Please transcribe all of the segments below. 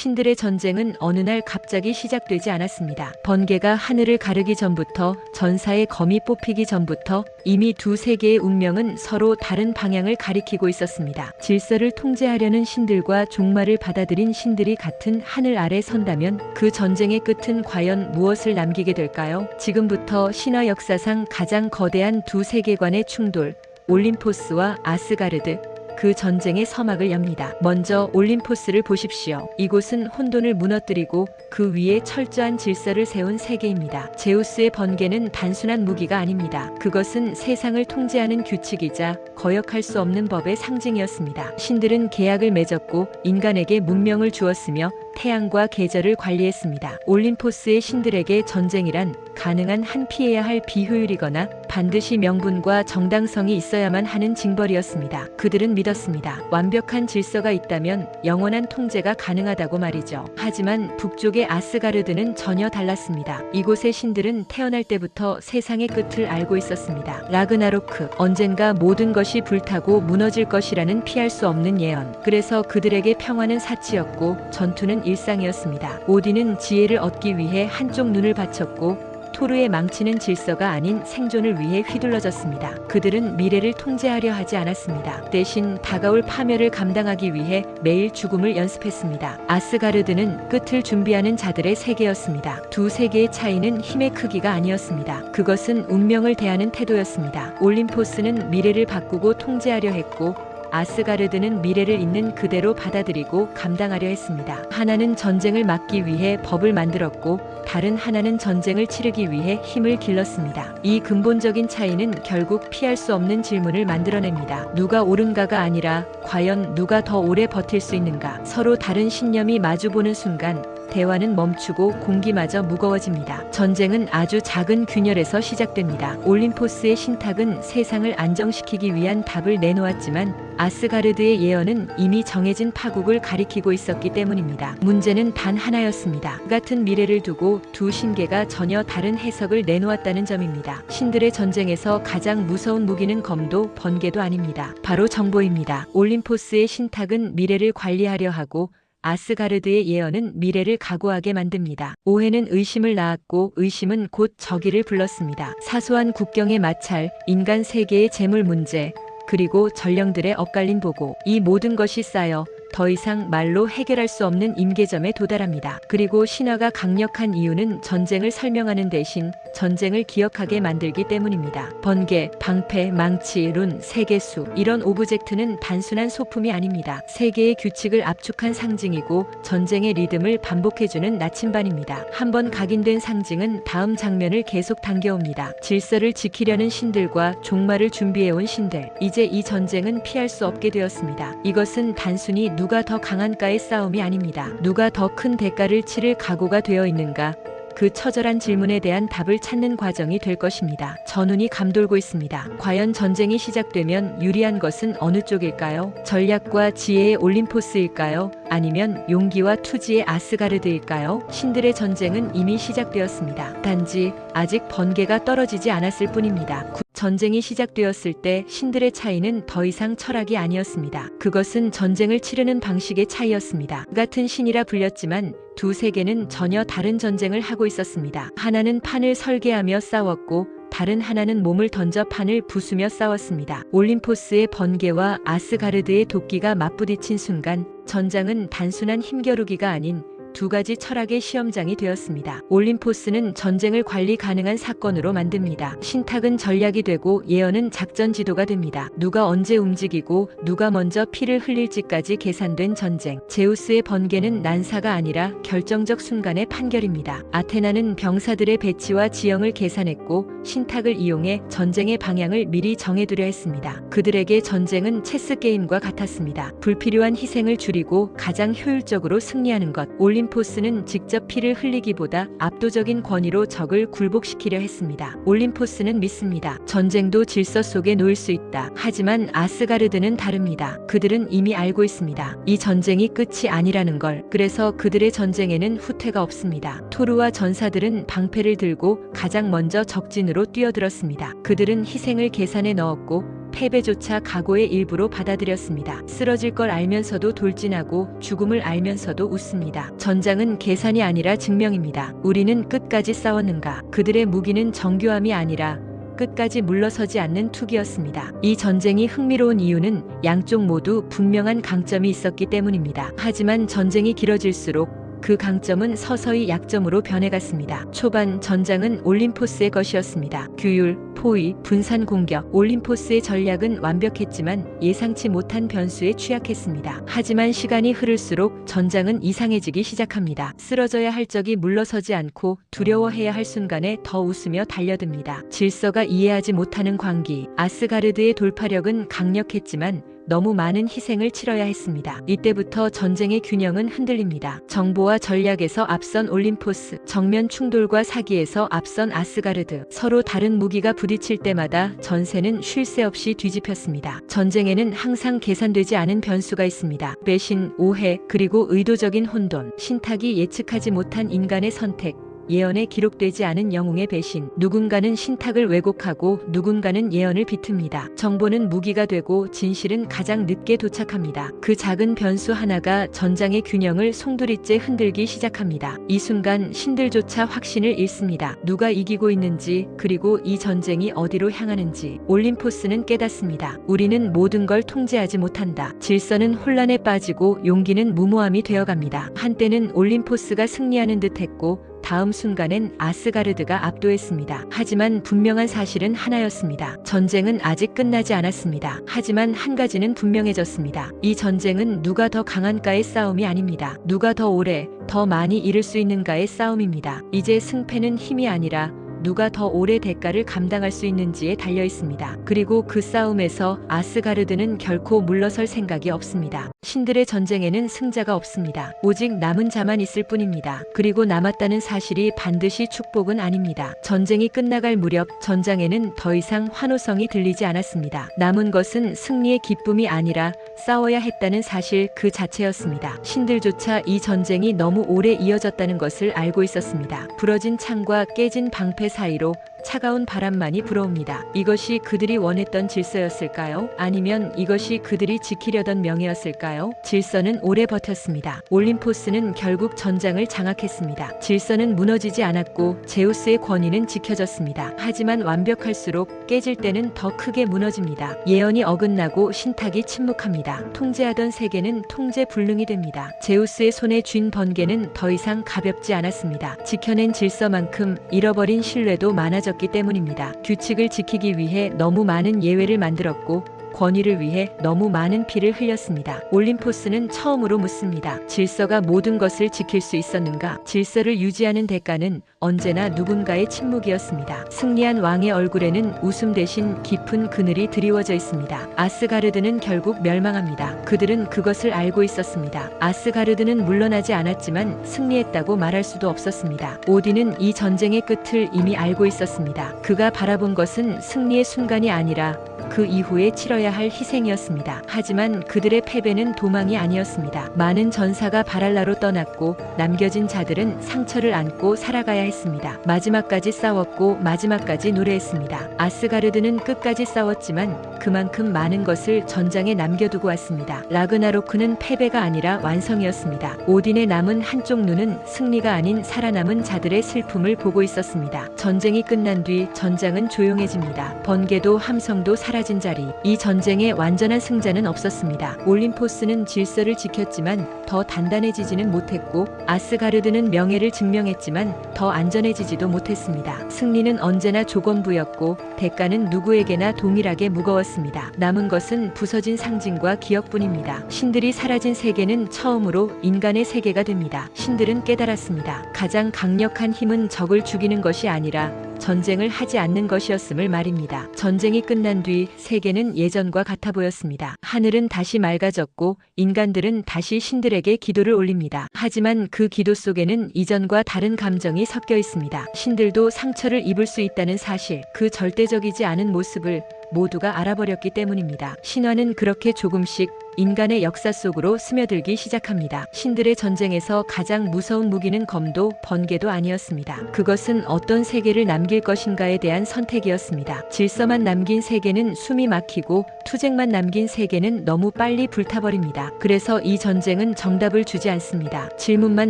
신들의 전쟁은 어느 날 갑자기 시작되지 않았습니다. 번개가 하늘을 가르기 전부터, 전사의 검이 뽑히기 전부터 이미 두 세계의 운명은 서로 다른 방향을 가리키고 있었습니다. 질서를 통제하려는 신들과 종말을 받아들인 신들이 같은 하늘 아래 선다면 그 전쟁의 끝은 과연 무엇을 남기게 될까요? 지금부터 신화 역사상 가장 거대한 두 세계관의 충돌, 올림포스와 아스가르드, 그 전쟁의 서막을 엽니다. 먼저 올림포스를 보십시오. 이곳은 혼돈을 무너뜨리고 그 위에 철저한 질서를 세운 세계입니다. 제우스의 번개는 단순한 무기가 아닙니다. 그것은 세상을 통제하는 규칙이자 거역할 수 없는 법의 상징이었습니다. 신들은 계약을 맺었고 인간에게 문명을 주었으며 태양과 계절을 관리했습니다. 올림포스의 신들에게 전쟁이란 가능한 한 피해야 할 비효율이거나 반드시 명분과 정당성이 있어야만 하는 징벌이었습니다. 그들은 믿었습니다. 완벽한 질서가 있다면 영원한 통제가 가능하다고 말이죠. 하지만 북쪽의 아스가르드는 전혀 달랐습니다. 이곳의 신들은 태어날 때부터 세상의 끝을 알고 있었습니다. 라그나로크, 언젠가 모든 것이 불타고 무너질 것이라는 피할 수 없는 예언. 그래서 그들에게 평화는 사치였고 전투는 일상이었습니다. 오딘은 지혜를 얻기 위해 한쪽 눈을 바쳤고 토르의 망치는 질서가 아닌 생존을 위해 휘둘러졌습니다. 그들은 미래를 통제하려 하지 않았습니다. 대신 다가올 파멸을 감당하기 위해 매일 죽음을 연습했습니다. 아스가르드는 끝을 준비하는 자들의 세계였습니다. 두 세계의 차이는 힘의 크기가 아니었습니다. 그것은 운명을 대하는 태도였습니다. 올림포스는 미래를 바꾸고 통제하려 했고 아스가르드는 미래를 있는 그대로 받아들이고 감당하려 했습니다. 하나는 전쟁을 막기 위해 법을 만들었고 다른 하나는 전쟁을 치르기 위해 힘을 길렀습니다. 이 근본적인 차이는 결국 피할 수 없는 질문을 만들어냅니다. 누가 옳은가가 아니라 과연 누가 더 오래 버틸 수 있는가? 서로 다른 신념이 마주보는 순간 대화는 멈추고 공기마저 무거워집니다. 전쟁은 아주 작은 균열에서 시작됩니다. 올림포스의 신탁은 세상을 안정시키기 위한 답을 내놓았지만 아스가르드의 예언은 이미 정해진 파국을 가리키고 있었기 때문입니다. 문제는 단 하나였습니다. 같은 미래를 두고 두 신계가 전혀 다른 해석을 내놓았다는 점입니다. 신들의 전쟁에서 가장 무서운 무기는 검도 번개도 아닙니다. 바로 정보입니다. 올림포스의 신탁은 미래를 관리하려 하고 아스가르드의 예언은 미래를 각오하게 만듭니다. 오해는 의심을 낳았고 의심은 곧 적의를 불렀습니다. 사소한 국경의 마찰, 인간 세계의 재물 문제, 그리고 전령들의 엇갈린 보고, 이 모든 것이 쌓여 더 이상 말로 해결할 수 없는 임계점에 도달합니다. 그리고 신화가 강력한 이유는 전쟁을 설명하는 대신 전쟁을 기억하게 만들기 때문입니다. 번개, 방패, 망치, 룬, 세계수, 이런 오브젝트는 단순한 소품이 아닙니다. 세계의 규칙을 압축한 상징이고 전쟁의 리듬을 반복해주는 나침반입니다. 한번 각인된 상징은 다음 장면을 계속 당겨옵니다. 질서를 지키려는 신들과 종말을 준비해온 신들. 이제 이 전쟁은 피할 수 없게 되었습니다. 이것은 단순히 누가 더 강한가의 싸움이 아닙니다. 누가 더 큰 대가를 치를 각오가 되어 있는가? 그 처절한 질문에 대한 답을 찾는 과정이 될 것입니다. 전운이 감돌고 있습니다. 과연 전쟁이 시작되면 유리한 것은 어느 쪽일까요? 전략과 지혜의 올림포스일까요? 아니면 용기와 투지의 아스가르드일까요? 신들의 전쟁은 이미 시작되었습니다. 단지 아직 번개가 떨어지지 않았을 뿐입니다. 전쟁이 시작되었을 때 신들의 차이는 더 이상 철학이 아니었습니다. 그것은 전쟁을 치르는 방식의 차이였습니다. 같은 신이라 불렸지만 두 세계는 전혀 다른 전쟁을 하고 있었습니다. 하나는 판을 설계하며 싸웠고 다른 하나는 몸을 던져 판을 부수며 싸웠습니다. 올림포스의 번개와 아스가르드의 도끼가 맞부딪힌 순간 전장은 단순한 힘겨루기가 아닌 두 가지 철학의 시험장이 되었습니다. 올림포스는 전쟁을 관리 가능한 사건으로 만듭니다. 신탁은 전략이 되고 예언은 작전 지도가 됩니다. 누가 언제 움직이고 누가 먼저 피를 흘릴지까지 계산된 전쟁. 제우스의 번개는 난사가 아니라 결정적 순간의 판결입니다. 아테나는 병사들의 배치와 지형을 계산했고 신탁을 이용해 전쟁의 방향을 미리 정해두려 했습니다. 그들에게 전쟁은 체스 게임과 같았습니다. 불필요한 희생을 줄이고 가장 효율적으로 승리하는 것. 올림포스는 직접 피를 흘리기보다 압도적인 권위로 적을 굴복시키려 했습니다. 올림포스는 믿습니다. 전쟁도 질서 속에 놓일 수 있다. 하지만 아스가르드는 다릅니다. 그들은 이미 알고 있습니다. 이 전쟁이 끝이 아니라는 걸. 그래서 그들의 전쟁에는 후퇴가 없습니다. 토르와 전사들은 방패를 들고 가장 먼저 적진으로 뛰어들었습니다. 그들은 희생을 계산에 넣었고 패배조차 각오의 일부로 받아들였습니다. 쓰러질 걸 알면서도 돌진하고 죽음을 알면서도 웃습니다. 전장은 계산이 아니라 증명입니다. 우리는 끝까지 싸웠는가? 그들의 무기는 정교함이 아니라 끝까지 물러서지 않는 투기였습니다. 이 전쟁이 흥미로운 이유는 양쪽 모두 분명한 강점이 있었기 때문입니다. 하지만 전쟁이 길어질수록 그 강점은 서서히 약점으로 변해갔습니다. 초반 전장은 올림포스의 것이었습니다. 규율, 포위, 분산 공격. 올림포스의 전략은 완벽했지만 예상치 못한 변수에 취약했습니다. 하지만 시간이 흐를수록 전장은 이상해지기 시작합니다. 쓰러져야 할 적이 물러서지 않고 두려워해야 할 순간에 더 웃으며 달려듭니다. 질서가 이해하지 못하는 광기. 아스가르드의 돌파력은 강력했지만 너무 많은 희생을 치러야 했습니다. 이때부터 전쟁의 균형은 흔들립니다. 정보와 전략에서 앞선 올림포스, 정면 충돌과 사기에서 앞선 아스가르드. 서로 다른 무기가 부딪힐 때마다 전세는 쉴 새 없이 뒤집혔습니다. 전쟁에는 항상 계산되지 않은 변수가 있습니다. 배신, 오해, 그리고 의도적인 혼돈. 신탁이 예측하지 못한 인간의 선택. 예언에 기록되지 않은 영웅의 배신. 누군가는 신탁을 왜곡하고 누군가는 예언을 비틉니다. 정보는 무기가 되고 진실은 가장 늦게 도착합니다. 그 작은 변수 하나가 전장의 균형을 송두리째 흔들기 시작합니다. 이 순간 신들조차 확신을 잃습니다. 누가 이기고 있는지, 그리고 이 전쟁이 어디로 향하는지. 올림포스는 깨닫습니다. 우리는 모든 걸 통제하지 못한다. 질서는 혼란에 빠지고 용기는 무모함이 되어갑니다. 한때는 올림포스가 승리하는 듯했고 다음 순간엔 아스가르드가 압도했습니다. 하지만 분명한 사실은 하나였습니다. 전쟁은 아직 끝나지 않았습니다. 하지만 한 가지는 분명해졌습니다. 이 전쟁은 누가 더 강한가의 싸움이 아닙니다. 누가 더 오래, 더 많이 이룰 수 있는가의 싸움입니다. 이제 승패는 힘이 아니라 누가 더 오래 대가를 감당할 수 있는지에 달려 있습니다. 그리고 그 싸움에서 아스가르드는 결코 물러설 생각이 없습니다. 신들의 전쟁에는 승자가 없습니다. 오직 남은 자만 있을 뿐입니다. 그리고 남았다는 사실이 반드시 축복은 아닙니다. 전쟁이 끝나갈 무렵 전장에는 더 이상 환호성이 들리지 않았습니다. 남은 것은 승리의 기쁨이 아니라 싸워야 했다는 사실 그 자체였습니다. 신들조차 이 전쟁이 너무 오래 이어졌다는 것을 알고 있었습니다. 부러진 창과 깨진 방패 사이로 차가운 바람만이 불어옵니다. 이것이 그들이 원했던 질서였을까요? 아니면 이것이 그들이 지키려던 명예였을까요? 질서는 오래 버텼습니다. 올림포스는 결국 전장을 장악했습니다. 질서는 무너지지 않았고 제우스의 권위는 지켜졌습니다. 하지만 완벽할수록 깨질 때는 더 크게 무너집니다. 예언이 어긋나고 신탁이 침묵합니다. 통제하던 세계는 통제불능이 됩니다. 제우스의 손에 쥔 번개는 더 이상 가볍지 않았습니다. 지켜낸 질서만큼 잃어버린 신뢰도 많아졌기 때문입니다. 규칙을 지키기 위해 너무 많은 예외를 만들었고 권위를 위해 너무 많은 피를 흘렸습니다. 올림포스는 처음으로 묻습니다. 질서가 모든 것을 지킬 수 있었는가? 질서를 유지하는 대가는 언제나 누군가의 침묵이었습니다. 승리한 왕의 얼굴에는 웃음 대신 깊은 그늘이 드리워져 있습니다. 아스가르드는 결국 멸망합니다. 그들은 그것을 알고 있었습니다. 아스가르드는 물러나지 않았지만 승리했다고 말할 수도 없었습니다. 오딘은 이 전쟁의 끝을 이미 알고 있었습니다. 그가 바라본 것은 승리의 순간이 아니라 그 이후에 치러야 할 희생이었습니다. 하지만 그들의 패배는 도망이 아니었습니다. 많은 전사가 바랄라로 떠났고 남겨진 자들은 상처를 안고 살아가야 했습니다. 마지막까지 싸웠고 마지막까지 노래했습니다. 아스가르드는 끝까지 싸웠지만 그만큼 많은 것을 전장에 남겨두고 왔습니다. 라그나로크는 패배가 아니라 완성이었습니다. 오딘의 남은 한쪽 눈은 승리가 아닌 살아남은 자들의 슬픔을 보고 있었습니다. 전쟁이 끝난 뒤 전장은 조용해집니다. 번개도 함성도 사라진 자리. 이 전쟁의 완전한 승자는 없었습니다. 올림포스는 질서를 지켰지만 더 단단해지지는 못했고 아스가르드는 명예를 증명했지만 더 안전해지지도 못했습니다. 승리는 언제나 조건부였고 대가는 누구에게나 동일하게 무거웠습니다. 남은 것은 부서진 상징과 기억뿐입니다. 신들이 사라진 세계는 처음으로 인간의 세계가 됩니다. 신들은 깨달았습니다. 가장 강력한 힘은 적을 죽이는 것이 아니라 전쟁을 하지 않는 것이었음을 말입니다. 전쟁이 끝난 뒤 세계는 예전과 같아 보였습니다. 하늘은 다시 맑아졌고 인간들은 다시 신들에게 기도를 올립니다. 하지만 그 기도 속에는 이전과 다른 감정이 섞여 있습니다. 신들도 상처를 입을 수 있다는 사실, 그 절대적이지 않은 모습을 모두가 알아버렸기 때문입니다. 신화는 그렇게 조금씩 인간의 역사 속으로 스며들기 시작합니다. 신들의 전쟁에서 가장 무서운 무기는 검도 번개도 아니었습니다. 그것은 어떤 세계를 남길 것인가에 대한 선택이었습니다. 질서만 남긴 세계는 숨이 막히고 투쟁만 남긴 세계는 너무 빨리 불타버립니다. 그래서 이 전쟁은 정답을 주지 않습니다. 질문만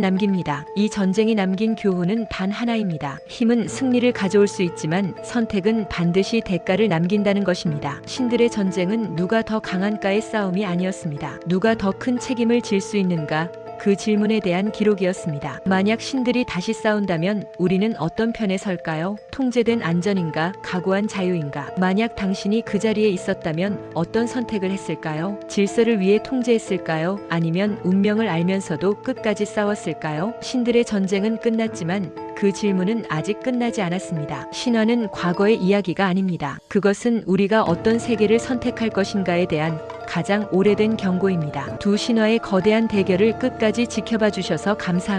남깁니다. 이 전쟁이 남긴 교훈은 단 하나입니다. 힘은 승리를 가져올 수 있지만 선택은 반드시 대가를 남긴다는 것입니다. 신들의 전쟁은 누가 더 강한가의 싸움이 아니었습니다. 누가 더 큰 책임을 질 수 있는가? 그 질문에 대한 기록이었습니다. 만약 신들이 다시 싸운다면 우리는 어떤 편에 설까요? 통제된 안전인가? 각오한 자유인가? 만약 당신이 그 자리에 있었다면 어떤 선택을 했을까요? 질서를 위해 통제했을까요? 아니면 운명을 알면서도 끝까지 싸웠을까요? 신들의 전쟁은 끝났지만 그 질문은 아직 끝나지 않았습니다. 신화는 과거의 이야기가 아닙니다. 그것은 우리가 어떤 세계를 선택할 것인가에 대한 가장 오래된 경고입니다. 두 신화의 거대한 대결을 끝까지 지켜봐 주셔서 감사합니다.